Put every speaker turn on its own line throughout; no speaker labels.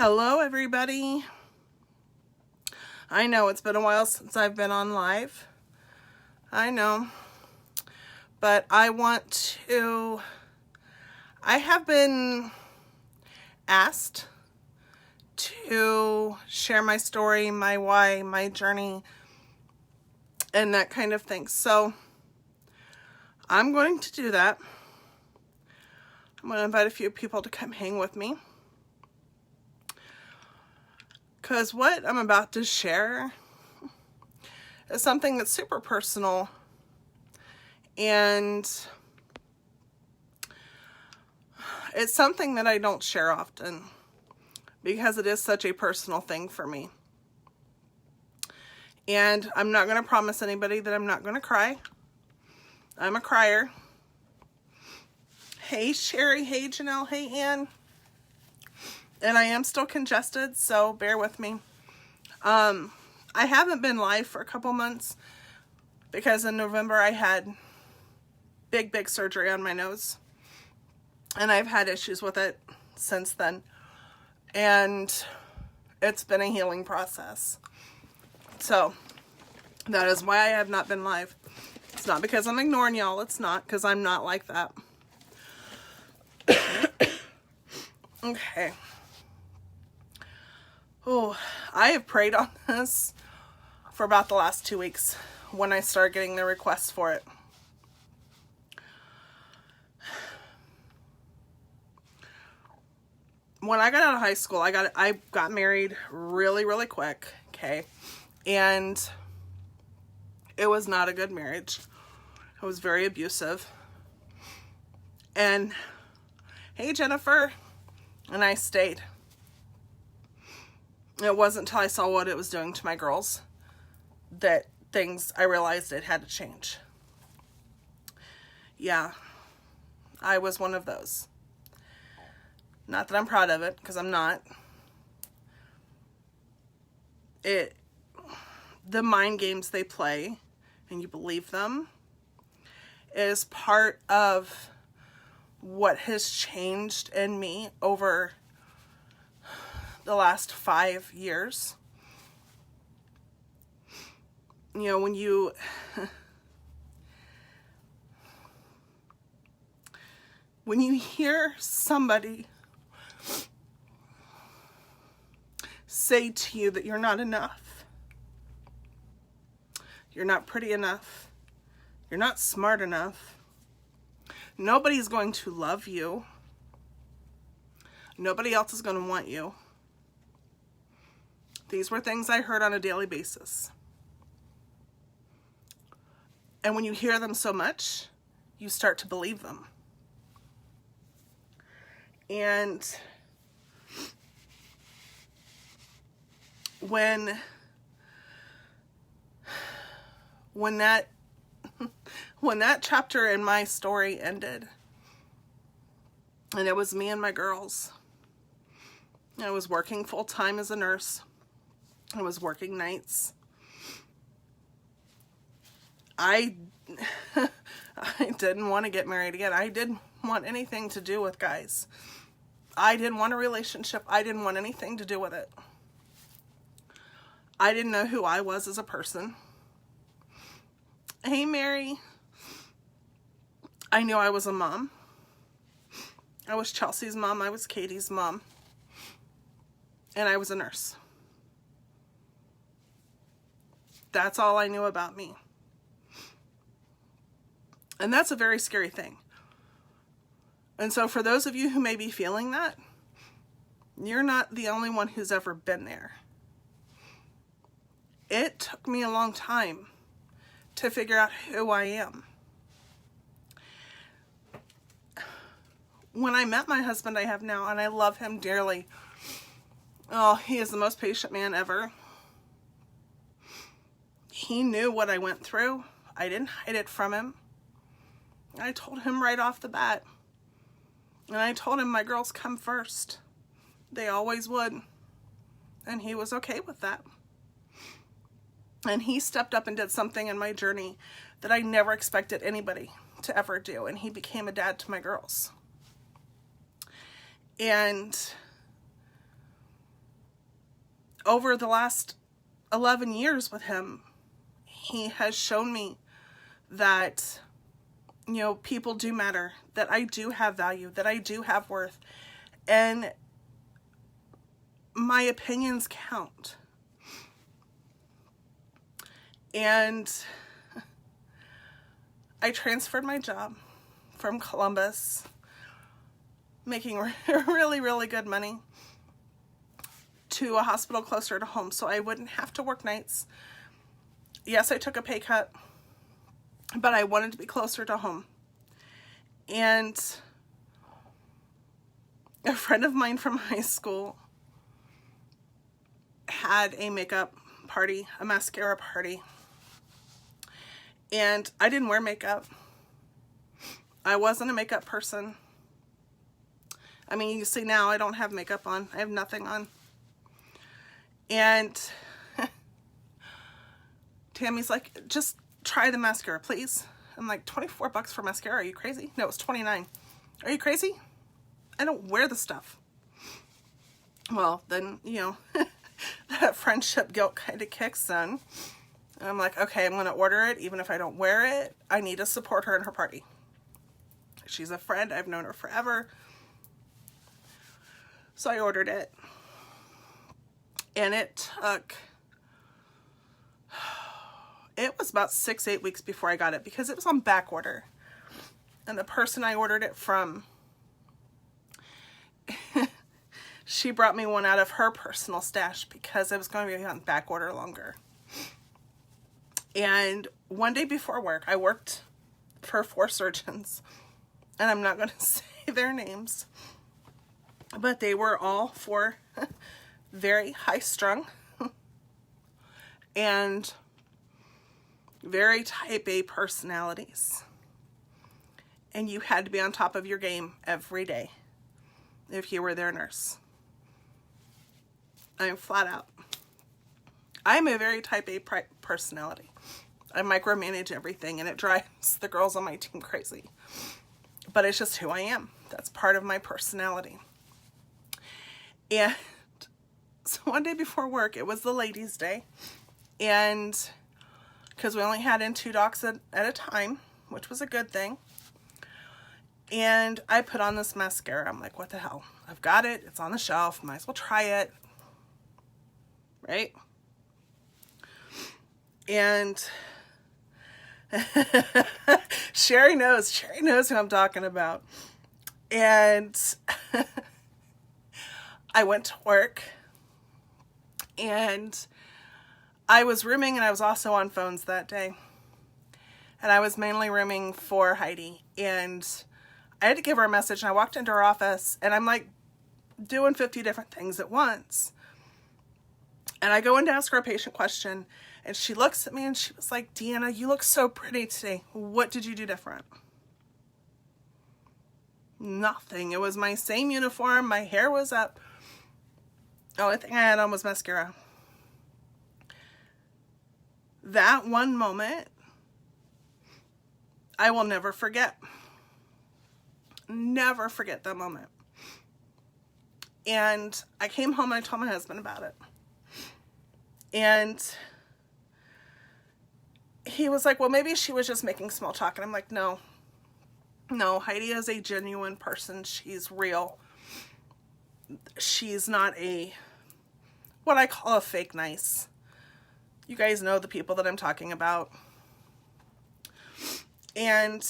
Hello, everybody. I know it's been a while since I've been on live. I know. But I have been asked to share my story, my why, my journey, and that kind of thing. So I'm going to do that. I'm going to invite a few people to come hang with me. Because what I'm about to share is something that's super personal, and it's something that I don't share often because it is such a personal thing for me. And I'm not going to promise anybody that I'm not going to cry. I'm a crier. Hey Sherry, hey Janelle, hey Ann. And I am still congested, so bear with me. I haven't been live for a couple months because in November I had big surgery on my nose. And I've had issues with it since then. And it's been a healing process. So that is why I have not been live. It's not because I'm ignoring y'all. It's not, because I'm not like that. Okay. Oh, I have prayed on this for about the last 2 weeks when I started getting the requests for it. When I got out of high school, I got married really quick, okay? And it was not a good marriage. It was very abusive. And hey, Jennifer, and I stayed. It wasn't until I saw what it was doing to my girls that I realized it had to change. Yeah, I was one of those. Not that I'm proud of it, because I'm not. The mind games they play, and you believe them, is part of what has changed in me over the last 5 years. You know, when you hear somebody say to you that you're not enough, you're not pretty enough, you're not smart enough, nobody's going to love you, nobody else is going to want you. These were things I heard on a daily basis. And when you hear them so much, you start to believe them. And when that chapter in my story ended, and it was me and my girls, I was working full-time as a nurse. I was working nights. I didn't want to get married again. I didn't want anything to do with guys. I didn't want a relationship. I didn't want anything to do with it. I didn't know who I was as a person. Hey, Mary. I knew I was a mom. I was Chelsea's mom. I was Katie's mom. And I was a nurse. That's all I knew about me. And that's a very scary thing. And so for those of you who may be feeling that, you're not the only one who's ever been there. It took me a long time to figure out who I am. When I met my husband I have now, and I love him dearly. Oh, he is the most patient man ever. He knew what I went through. I didn't hide it from him. I told him right off the bat. And I told him my girls come first. They always would. And he was okay with that. And he stepped up and did something in my journey that I never expected anybody to ever do. And he became a dad to my girls. And over the last 11 years with him, he has shown me that, you know, people do matter, that I do have value, that I do have worth, and my opinions count. And I transferred my job from Columbus, making really, really good money, to a hospital closer to home so I wouldn't have to work nights. Yes, I took a pay cut, but I wanted to be closer to home. And a friend of mine from high school had a makeup party, a mascara party. And I didn't wear makeup. I wasn't a makeup person. I mean, you see now I don't have makeup on. I have nothing on. And Tammy's like, just try the mascara, please. I'm like, $24 for mascara? Are you crazy? No, it was $29. Are you crazy? I don't wear the stuff. Well, then, you know, that friendship guilt kind of kicks in. And I'm like, okay, I'm going to order it. Even if I don't wear it, I need to support her in her party. She's a friend. I've known her forever. So I ordered it. And it was about 6-8 weeks before I got it because it was on back order. And the person I ordered it from, she brought me one out of her personal stash because it was going to be on back order longer. And one day before work, I worked for 4 surgeons, and I'm not going to say their names, but they were all 4 very high-strung and very type A personalities. And you had to be on top of your game every day if you were their nurse. I'm flat out. I'm a very type A personality. I micromanage everything, and it drives the girls on my team crazy. But it's just who I am. That's part of my personality. And so one day before work, it was the ladies' day. And because we only had in 2 docs at a time, which was a good thing. And I put on this mascara. I'm like, what the hell? I've got it. It's on the shelf. Might as well try it. Right? And Sherry knows who I'm talking about. And I went to work, and I was rooming, and I was also on phones that day. And I was mainly rooming for Heidi, and I had to give her a message, and I walked into her office, and I'm like doing 50 different things at once. And I go in to ask her a patient question, and she looks at me and she was like, Deanna, you look so pretty today. What did you do different? Nothing. It was my same uniform. My hair was up. The only thing I had on was mascara. That one moment, I will never forget. Never forget that moment. And I came home and I told my husband about it. And he was like, well, maybe she was just making small talk. And I'm like, no, Heidi is a genuine person. She's real. She's not what I call a fake nice. You guys know the people that I'm talking about. And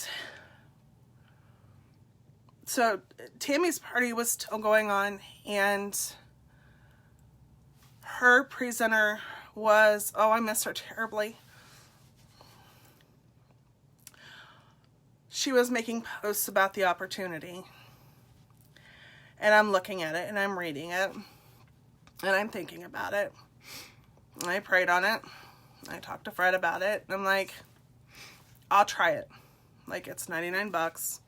so Tammy's party was still going on, and her presenter was, oh, I miss her terribly. She was making posts about the opportunity. And I'm looking at it, and I'm reading it, and I'm thinking about it. And I prayed on it. I talked to Fred about it. And I'm like, I'll try it. Like, it's $99.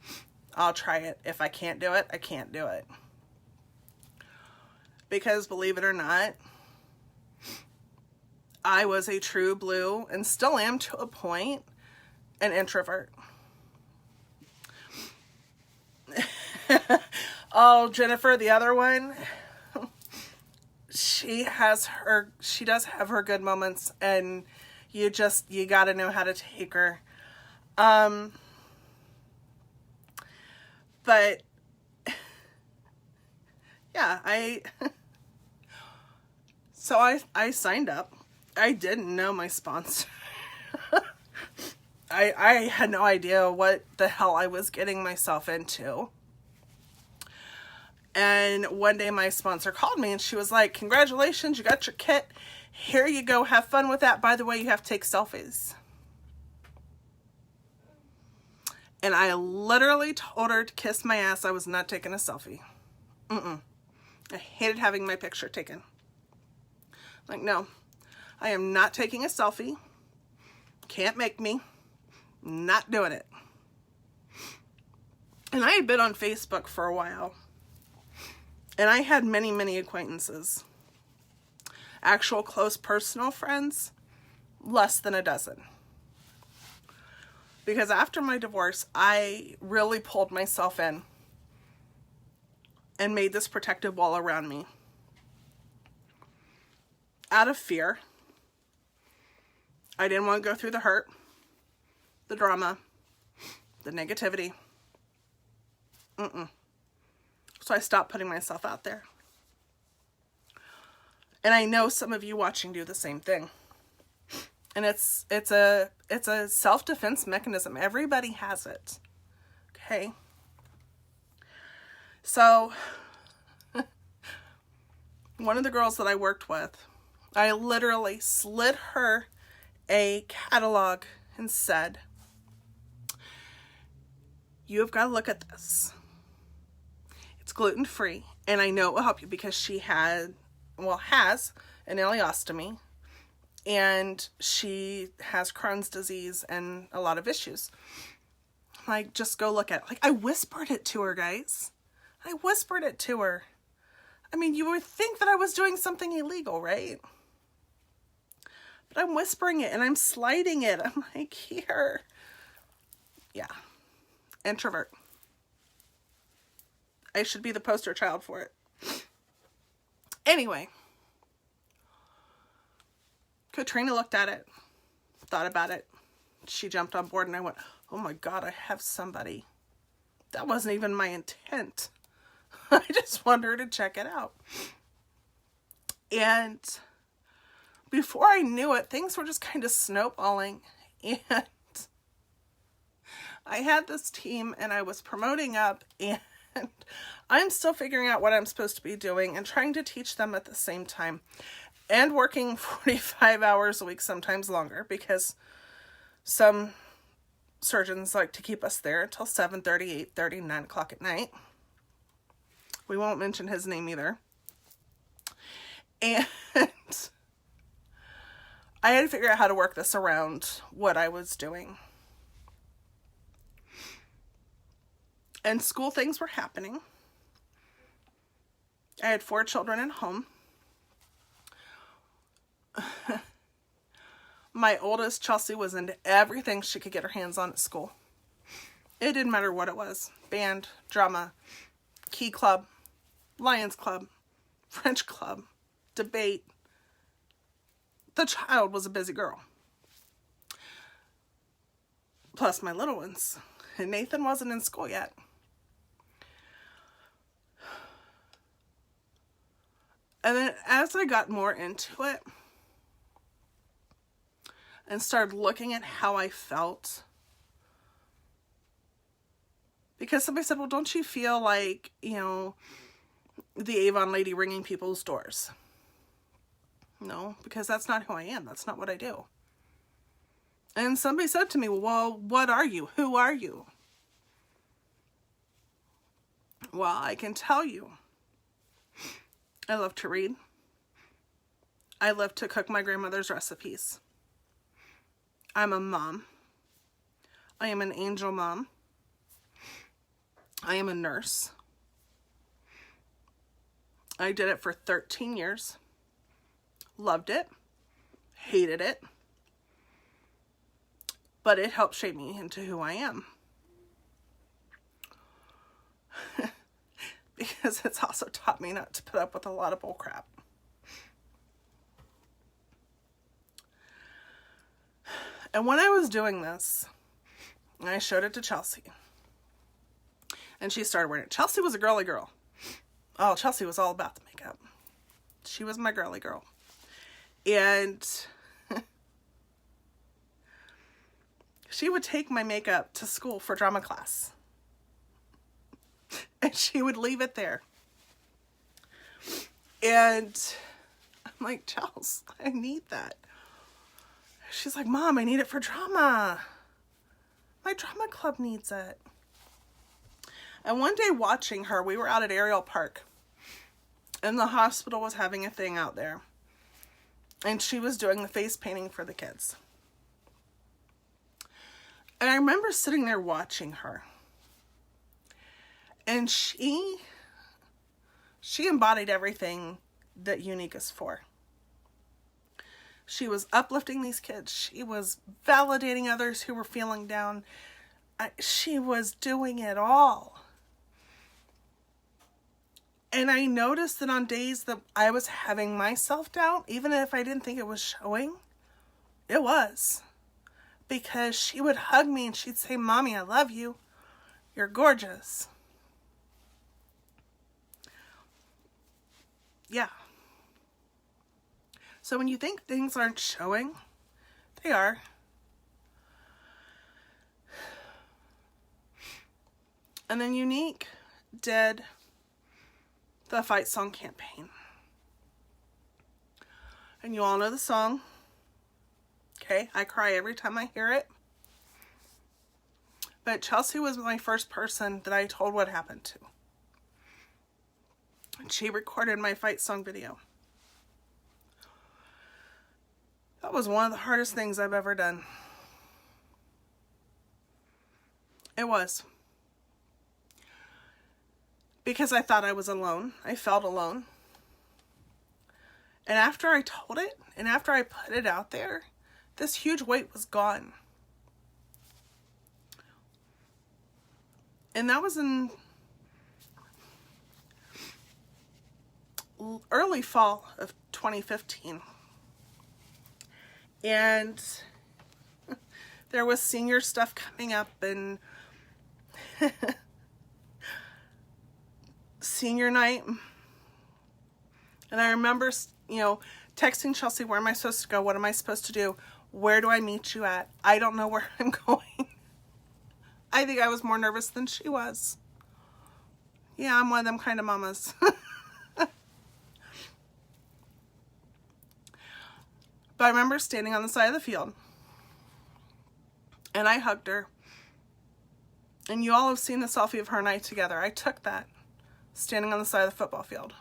I'll try it. If I can't do it, I can't do it. Because believe it or not, I was a true blue, and still am to a point, an introvert. Oh, Jennifer, the other one, she does have her good moments, and you got to know how to take her. But yeah, I signed up. I didn't know my sponsor. I had no idea what the hell I was getting myself into. And one day my sponsor called me and she was like, congratulations, you got your kit. Here you go, have fun with that. By the way, you have to take selfies. And I literally told her to kiss my ass. I was not taking a selfie. I hated having my picture taken. Like, no, I am not taking a selfie. Can't make me. Not doing it. And I had been on Facebook for a while. And I had many, many acquaintances. Actual close personal friends, less than a dozen. Because after my divorce, I really pulled myself in and made this protective wall around me. Out of fear. I didn't want to go through the hurt, the drama, the negativity. So I stopped putting myself out there. And I know some of you watching do the same thing. And it's a self-defense mechanism. Everybody has it. Okay? So one of the girls that I worked with, I literally slid her a catalog and said, you have got to look at this. It's gluten-free, and I know it will help you because she has an ileostomy, and she has Crohn's disease and a lot of issues. Like, just go look at it. Like, I whispered it to her, guys. I whispered it to her. I mean, you would think that I was doing something illegal, right? But I'm whispering it, and I'm sliding it. I'm like, here. Yeah. Introvert. I should be the poster child for it. Anyway. Katrina looked at it. Thought about it. She jumped on board and I went, oh my God, I have somebody. That wasn't even my intent. I just wanted her to check it out. And before I knew it, things were just kind of snowballing. And I had this team and I was promoting up, and I'm still figuring out what I'm supposed to be doing and trying to teach them at the same time, and working 45 hours a week, sometimes longer, because some surgeons like to keep us there until 7:30, 8:30, 9 o'clock at night. We won't mention his name either. And I had to figure out how to work this around what I was doing. And school things were happening. I had 4 children at home. My oldest, Chelsea, was into everything she could get her hands on at school. It didn't matter what it was. Band, drama, Key Club, Lions Club, French Club, debate. The child was a busy girl. Plus my little ones. And Nathan wasn't in school yet. And then as I got more into it and started looking at how I felt, because somebody said, well, don't you feel like, the Avon lady ringing people's doors? No, because that's not who I am. That's not what I do. And somebody said to me, well, what are you? Who are you? Well, I can tell you. I love to read. I love to cook my grandmother's recipes. I'm a mom. I am an angel mom. I am a nurse. I did it for 13 years. Loved it. Hated it. But it helped shape me into who I am. Because it's also taught me not to put up with a lot of bull crap. And when I was doing this, I showed it to Chelsea. And she started wearing it. Chelsea was a girly girl. Oh, Chelsea was all about the makeup. She was my girly girl. And she would take my makeup to school for drama class. And she would leave it there. And I'm like, Chels, I need that. She's like, Mom, I need it for drama. My drama club needs it. And one day watching her, we were out at Ariel Park. And the hospital was having a thing out there. And she was doing the face painting for the kids. And I remember sitting there watching her. And she embodied everything that Younique is for. She was uplifting these kids. She was validating others who were feeling down. She was doing it all. And I noticed that on days that I was having my self-doubt, even if I didn't think it was showing, it was. Because she would hug me and she'd say, Mommy, I love you. You're gorgeous. Yeah. So when you think things aren't showing, they are. And then Younique did the Fight Song campaign. And you all know the song. Okay, I cry every time I hear it. But Chelsea was my first person that I told what happened to. And she recorded my Fight Song video. That was one of the hardest things I've ever done. It was. Because I thought I was alone. I felt alone. And after I told it, and after I put it out there, this huge weight was gone. And that was in early fall of 2015. And there was senior stuff coming up and senior night. And I remember, texting Chelsea, where am I supposed to go? What am I supposed to do? Where do I meet you at? I don't know where I'm going. I think I was more nervous than she was. Yeah, I'm one of them kind of mamas. But I remember standing on the side of the field. And I hugged her. And you all have seen the selfie of her and I together. I took that, standing on the side of the football field.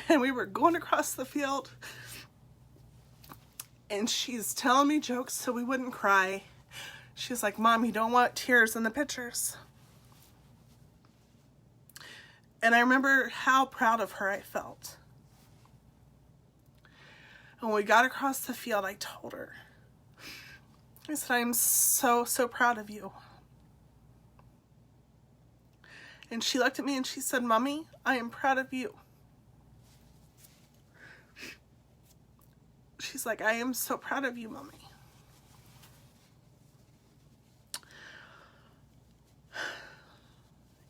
And we were going across the field. And she's telling me jokes so we wouldn't cry. She's like, Mom, you don't want tears in the pictures. And I remember how proud of her I felt. And when we got across the field, I told her, I said, I am so, so proud of you. And she looked at me and she said, Mommy, I am proud of you. She's like, I am so proud of you, Mommy.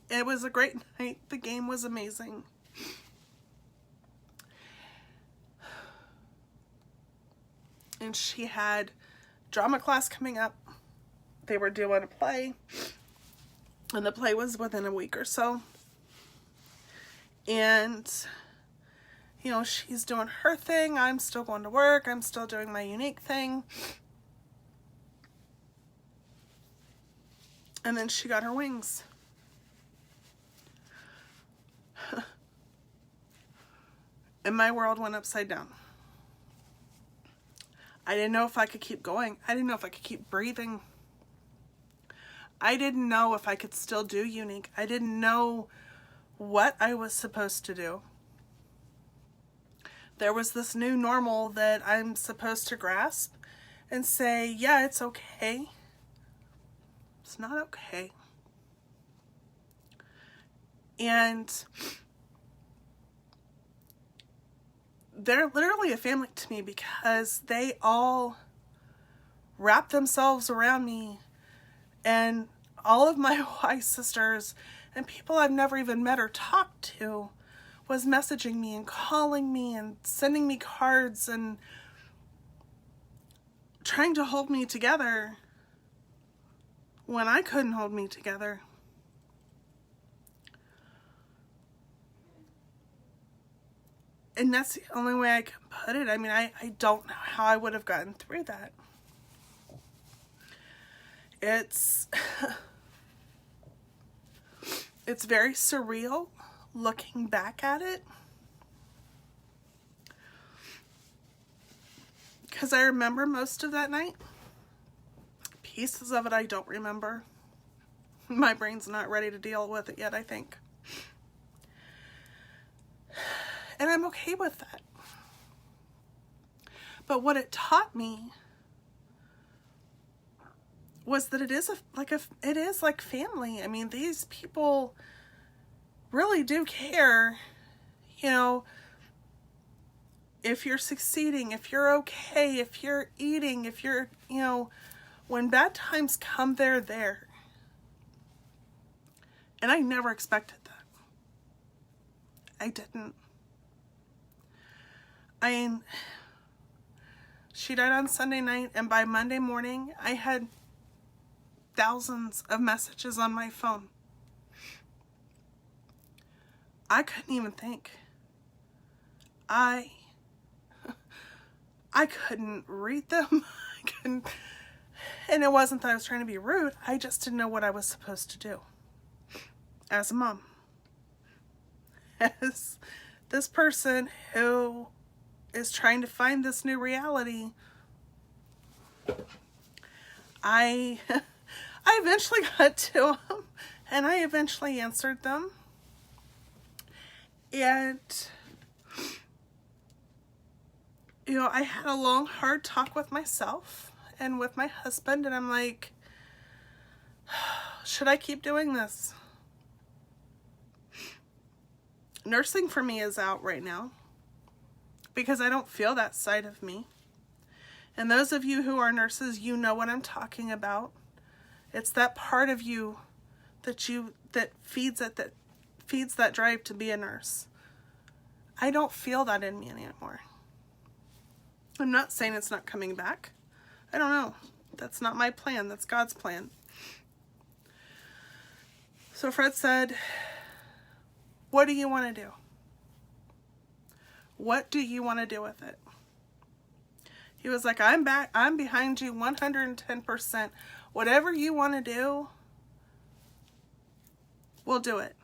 It was a great night. The game was amazing. And she had drama class coming up. They were doing a play. And the play was within a week or so. And she's doing her thing. I'm still going to work. I'm still doing my Younique thing. And then she got her wings. And my world went upside down. I didn't know if I could keep going. I didn't know if I could keep breathing. I didn't know if I could still do Younique. I didn't know what I was supposed to do. there was this new normal that I'm supposed to grasp and say, yeah, it's okay. It's not okay. And they're literally a family to me because they all wrap themselves around me, and all of my wife's sisters and people I've never even met or talked to was messaging me and calling me and sending me cards and trying to hold me together when I couldn't hold me together. And that's the only way I can put it. I mean, I don't know how I would have gotten through that. It's it's very surreal looking back at it, because I remember most of that night. Pieces of it I don't remember. My brain's not ready to deal with it yet, I think. And I'm okay with that. But what it taught me was that it is like family. I mean, these people really do care, you know, if you're succeeding, if you're okay, if you're eating, if you're, you know, when bad times come, they're there. And I never expected that. I didn't. I mean, she died on Sunday night, and by Monday morning, I had thousands of messages on my phone. I couldn't even think. I couldn't read them. I couldn't, and it wasn't that I was trying to be rude. I just didn't know what I was supposed to do as a mom. As this person who is trying to find this new reality, I eventually got to them, and I eventually answered them. And, you know, I had a long, hard talk with myself and with my husband, and I'm like, should I keep doing this? Nursing for me is out right now because I don't feel that side of me. And those of you who are nurses, you know what I'm talking about. It's that part of you that feeds that drive to be a nurse. I don't feel that in me anymore. I'm not saying it's not coming back. I don't know. That's not my plan. That's God's plan. So Fred said, what do you want to do? What do you want to do with it? He was like, I'm behind you 110%. Whatever you want to do, we'll do it.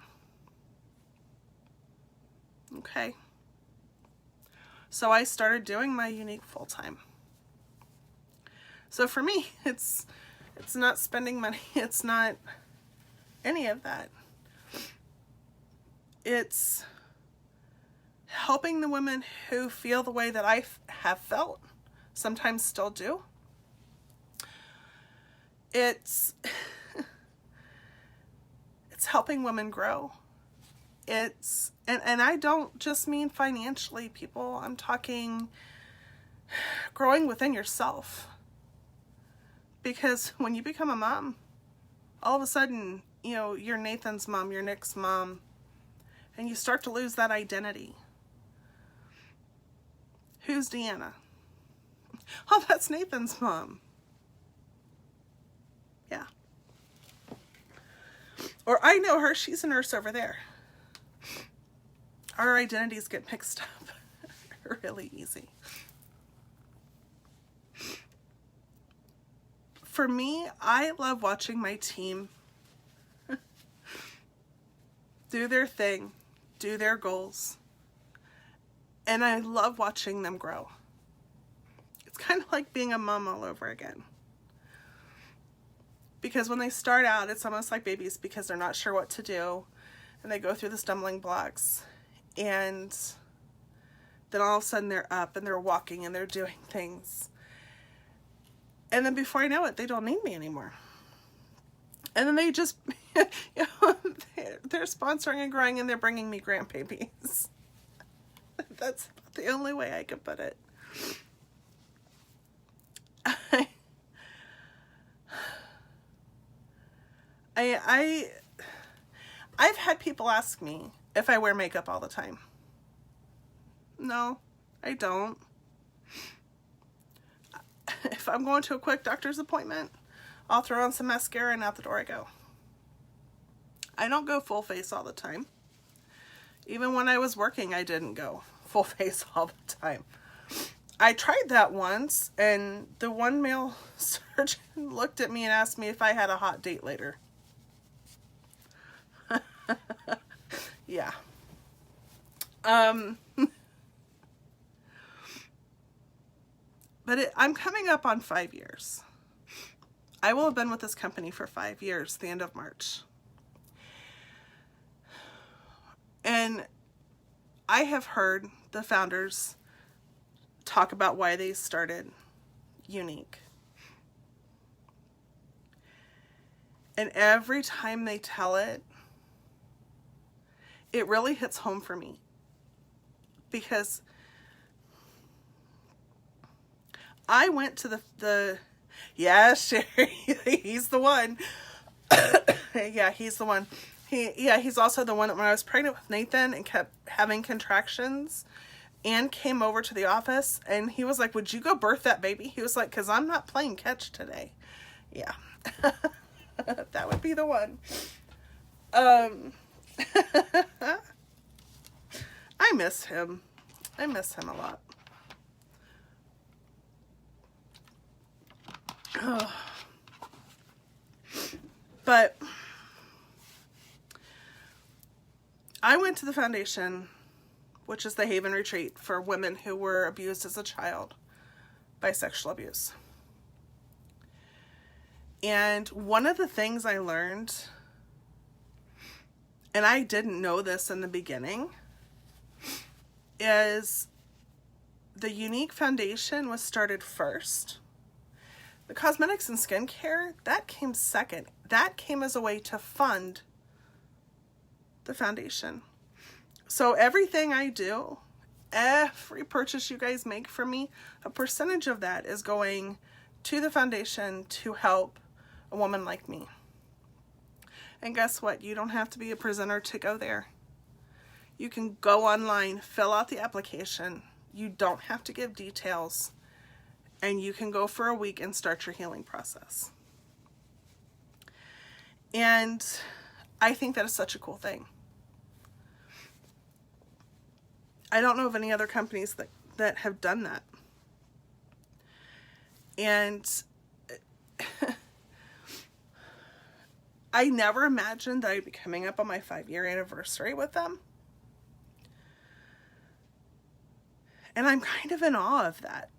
Okay. So I started doing my unique full-time. So for me, it's not spending money. It's not any of that. It's helping the women who feel the way that I have felt, sometimes still do. It's helping women grow. It's, and I don't just mean financially, people. I'm talking growing within yourself. Because when you become a mom, all of a sudden, you know, you're Nathan's mom, you're Nick's mom, and you start to lose that identity. Who's Deanna? Oh, that's Nathan's mom. Yeah. Or I know her, she's a nurse over there. Our identities get mixed up really easy. For me, I love watching my team do their thing, do their goals, and I love watching them grow. It's kind of like being a mom all over again. Because when they start out, it's almost like babies because they're not sure what to do, and they go through the stumbling blocks. And Then all of a sudden they're up and they're walking and they're doing things. And then before I know it, they don't need me anymore. And then they just, you know, they're sponsoring and growing and they're bringing me grandbabies. That's the only way I could put it. I've had people ask me if I wear makeup all the time. No, I don't. If I'm going to a quick doctor's appointment, I'll throw on some mascara and out the door I go. I don't go full face all the time. Even when I was working, I didn't go full face all the time. I tried that once, and the one male surgeon looked at me and asked me if I had a hot date later. Yeah. But I'm coming up on 5 years. I will have been with this company for 5 years, the end of March. And I have heard the founders talk about why they started Younique. And every time they tell it, it really hits home for me. Because I went to yeah, Sherry, he's the one. Yeah, he's the one. He's also the one that when I was pregnant with Nathan and kept having contractions and came over to the office and he was like, would you go birth that baby? He was like, because I'm not playing catch today. Yeah. That would be the one. I miss him. I miss him a lot. But I went to the foundation, which is the Haven Retreat for women who were abused as a child by sexual abuse. And one of the things I learned, and I didn't know this in the beginning, is the Younique Foundation was started first. The cosmetics and skincare, that came second. That came as a way to fund the foundation. So everything I do, every purchase you guys make from me, a percentage of that is going to the foundation to help a woman like me. And guess what? You don't have to be a presenter to go there. You can go online, fill out the application. You don't have to give details. And you can go for a week and start your healing process. And I think that is such a cool thing. I don't know of any other companies that have done that. And I never imagined that I'd be coming up on my 5-year anniversary with them. And I'm kind of in awe of that.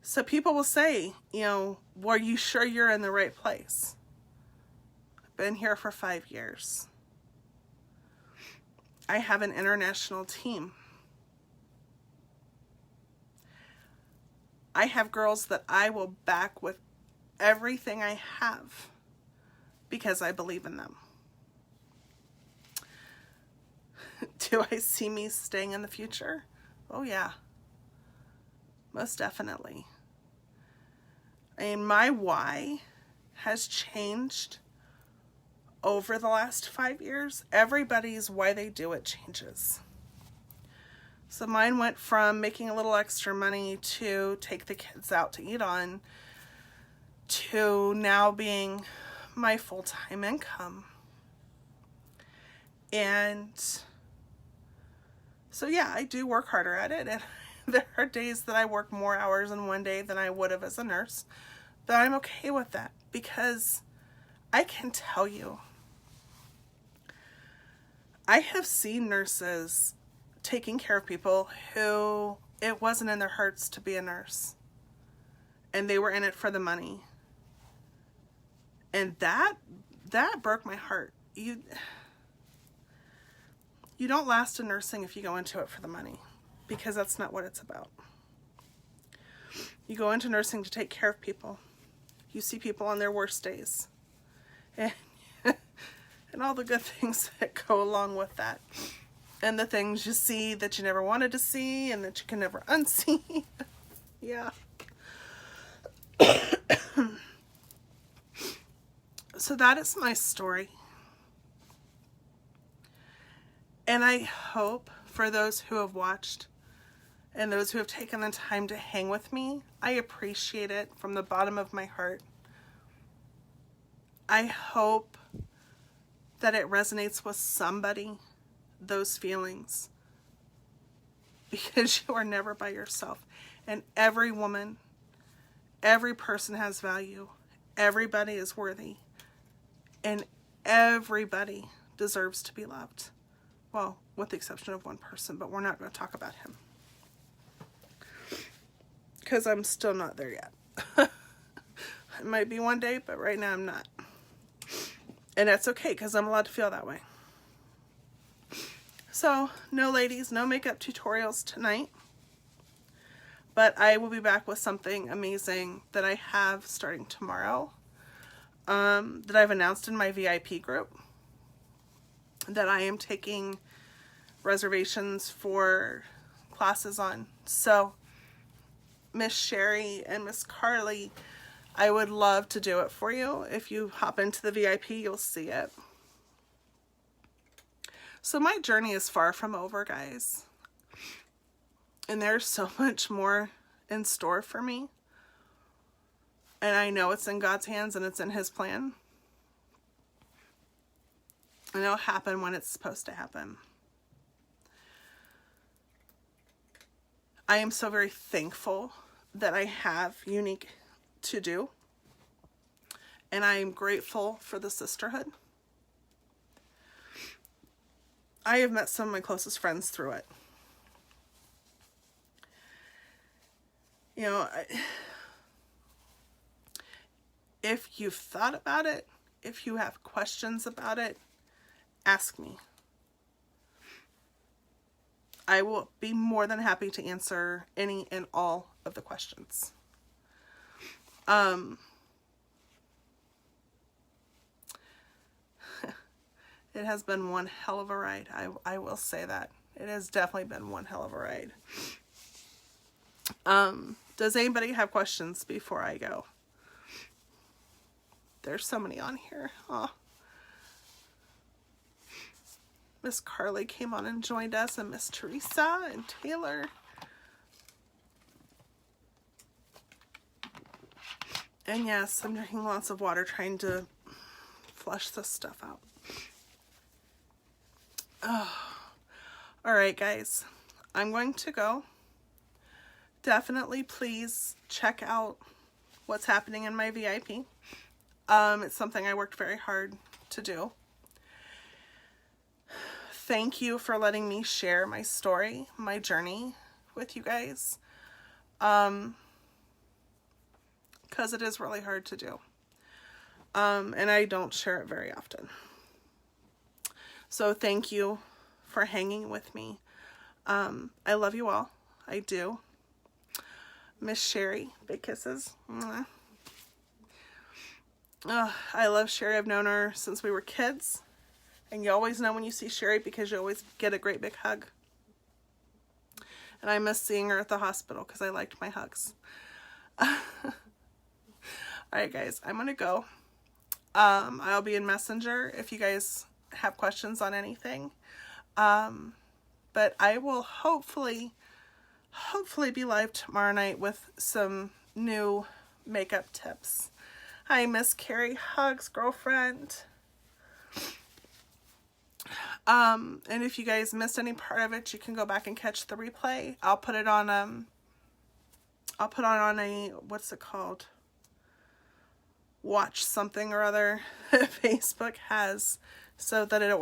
So people will say, you know, well, are you sure you're in the right place? I've been here for 5 years. I have an international team. I have girls that I will back with everything I have because I believe in them. Do I see me staying in the future? Oh yeah, most definitely. And my why has changed over the last 5 years. Everybody's why they do it changes. So mine went from making a little extra money to take the kids out to eat on to now being my full-time income. And so yeah, I do work harder at it. And there are days that I work more hours in one day than I would have as a nurse. But I'm okay with that because I can tell you, I have seen nurses taking care of people who it wasn't in their hearts to be a nurse. And they were in it for the money. And that broke my heart. You You don't last in nursing if you go into it for the money, because that's not what it's about. You go into nursing to take care of people. You see people on their worst days. And, and all the good things that go along with that. And the things you see that you never wanted to see and that you can never unsee. Yeah. So that is my story. And I hope for those who have watched and those who have taken the time to hang with me, I appreciate it from the bottom of my heart. I hope that it resonates with somebody, those feelings, because you are never by yourself. And every woman, every person has value. Everybody is worthy. And everybody deserves to be loved. Well, with the exception of one person, but we're not going to talk about him. Because I'm still not there yet. It might be one day, but right now I'm not. And that's okay, because I'm allowed to feel that way. So, no ladies, no makeup tutorials tonight. But I will be back with something amazing that I have starting tomorrow. That I've announced in my VIP group. That I am taking reservations for classes on. So, Miss Sherry and Miss Carly, I would love to do it for you. If you hop into the VIP, you'll see it. So my journey is far from over, guys. And there's so much more in store for me. And I know it's in God's hands and it's in His plan. And it'll happen when it's supposed to happen. I am so very thankful that I have Unique to do. And I am grateful for the sisterhood. I have met some of my closest friends through it. You know, if you've thought about it, if you have questions about it, ask me. I will be more than happy to answer any and all of the questions. It has been one hell of a ride. I will say that. It has definitely been one hell of a ride. Does anybody have questions before I go? There's so many on here. Oh. Miss Carly came on and joined us, and Miss Teresa and Taylor. And yes, I'm drinking lots of water trying to flush this stuff out. Oh. Alright, guys. I'm going to go. Definitely please check out what's happening in my VIP. It's something I worked very hard to do. Thank you for letting me share my story, my journey with you guys. Because it is really hard to do. And I don't share it very often. So thank you for hanging with me. I love you all. I do. Miss Sherry, big kisses. Mwah. I love Sherry. I've known her since we were kids. And you always know when you see Sherry because you always get a great big hug. And I miss seeing her at the hospital because I liked my hugs. Alright guys, I'm going to go. I'll be in Messenger if you guys have questions on anything. But I will hopefully be live tomorrow night with some new makeup tips. Hi, Miss Carrie. Hugs, girlfriend. And if you guys missed any part of it, you can go back and catch the replay. I'll put it on, I'll put it on a, what's it called? Watch something or other Facebook has, so that it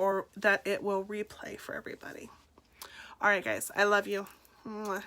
will replay for everybody. All right, guys. I love you. Mwah.